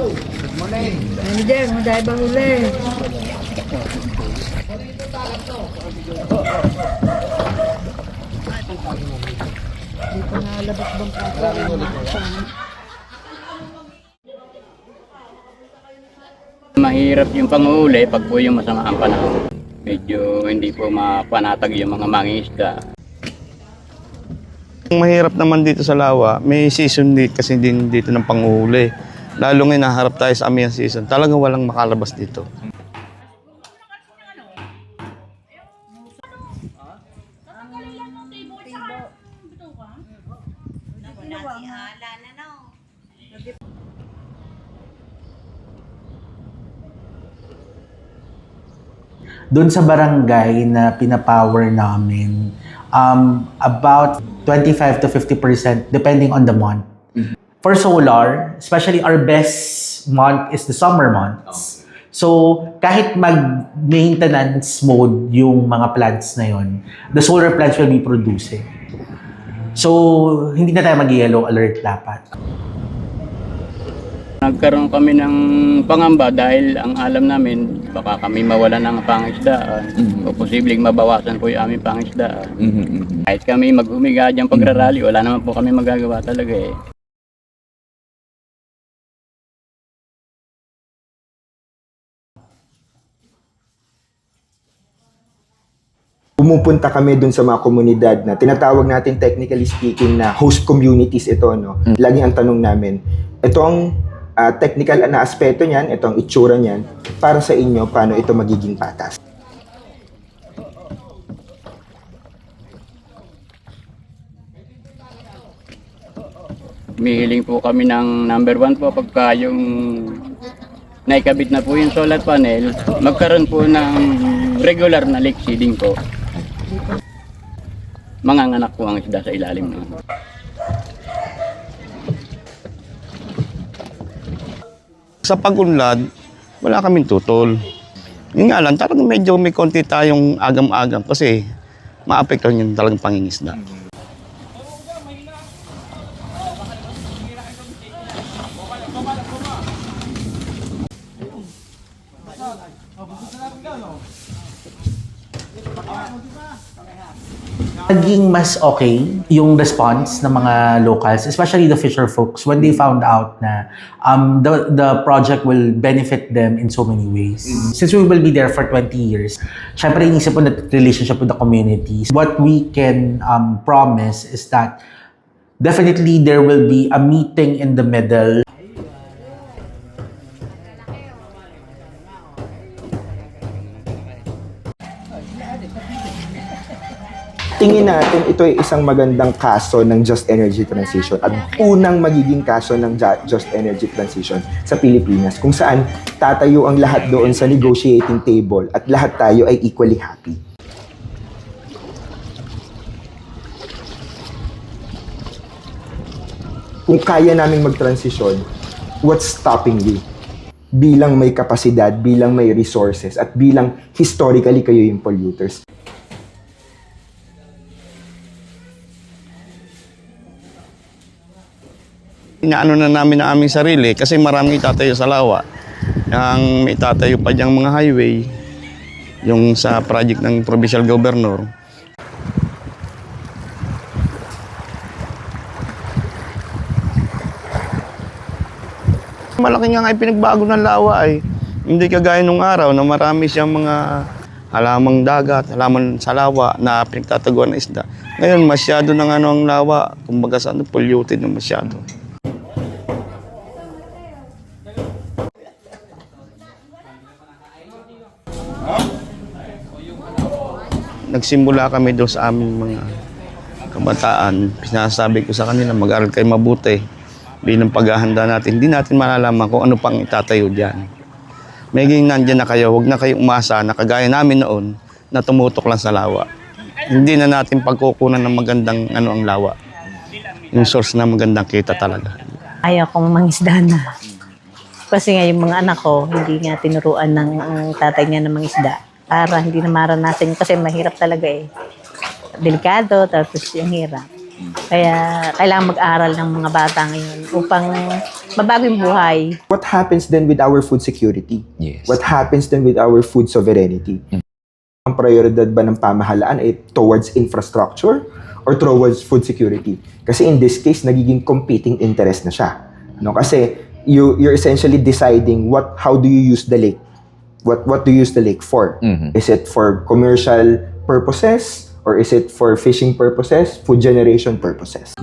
Manager, madaya ba huli? Hindi pa nalabas bang kaso? Mahirap yung panguhuli pag po yung masama ang panahon. Medyo hindi po mapanatag yung mga mangingisda. Ang mahirap naman dito sa Lawa, may season kasi din dito ng panguhuli. Lalo ngayon naharap tayo sa Amihan season, talagang walang makalabas dito. Doon sa barangay na pinapower namin, about 25 to 50% depending on the month. For solar, especially our best month is the summer months. So, kahit mag-maintenance mode yung mga plants na yon, the solar plants will be producing. So, hindi na tayo mag-yellow alert dapat. Nagkaroon kami ng pangamba dahil ang alam namin baka kami mawalan ng pangisdaan o posibleng mabawasan po yung aming pangisdaan. Kahit kami mag-humiga dyan pagrarally, wala naman po kami magagawa talaga eh. Pumupunta kami dun sa mga komunidad na tinatawag natin technically speaking na host communities ito, no? Lagi ang tanong namin, ito ang technical na aspeto niyan, ito ang itsura niyan, para sa inyo, paano ito magiging patas? Humihiling po kami ng number 1 po pagka yung naikabit na po yung solar panel, magkaroon po ng regular na leak seeding po. Manganganak po ang isda sa ilalim na. Sa pag-unlad, wala kaming tutol. Yun nga lang, talagang medyo may konti tayong agam-agam kasi maapektuhan yung talagang pangingisda. Naging mas okay yung response ng mga locals, especially the fisher folks, when they found out na the project will benefit them in so many ways. Since we will be there for 20 years, syempre inisip po na relationship with the communities. What we can promise is that definitely there will be a meeting in the middle. Tingin natin ito ay isang magandang kaso ng Just Energy Transition at unang magiging kaso ng Just Energy Transition sa Pilipinas kung saan tatayo ang lahat doon sa negotiating table at lahat tayo ay equally happy. Kung kaya naming mag-transition, what's stopping you? Bilang may kapasidad, bilang may resources, at bilang historically kayo yung polluters. Inaano na namin ang aming sarili kasi maraming itatayo sa Lawa. Ang may itatayo pa diyang mga highway, yung sa project ng provincial governor. Malaki nga ay pinagbago ng Lawa ay hindi kagaya nung araw na marami siyang mga halamang dagat, halaman sa Lawa na pinagtataguan ng isda. Ngayon masyado ng ang Lawa, kumbaga sa polluted na masyado. Nagsimula kami doon sa aming mga kabataan. Sinasabi ko sa kanila, mag-aral kayo mabuti. Bilang paghahanda natin, hindi natin malalaman kung ano pang itatayo dyan. Maging nandyan na kayo, huwag na kayong umasa na kagaya namin noon na tumutok lang sa Lawa. Hindi na natin pagkukunan ng magandang ang Lawa. Yung source na magandang kita talaga. Ayaw kong mangisda na. Kasi nga yung mga anak ko, hindi nga tinuruan ng tatay niya ng mangisda. Para hindi na maranasan kasi mahirap talaga eh. Delikado, tapos yung hirap. Kaya kailangan mag-aral ng mga bata ngayon upang mabago yung buhay. What happens then with our food security? Yes. What happens then with our food sovereignty? Ang prioridad ba ng pamahalaan ay towards infrastructure or towards food security? Kasi in this case, nagiging competing interest na siya. No? Kasi you're essentially deciding how do you use the lake? What do you use the lake for? Is it for commercial purposes or is it for fishing purposes, food generation purposes?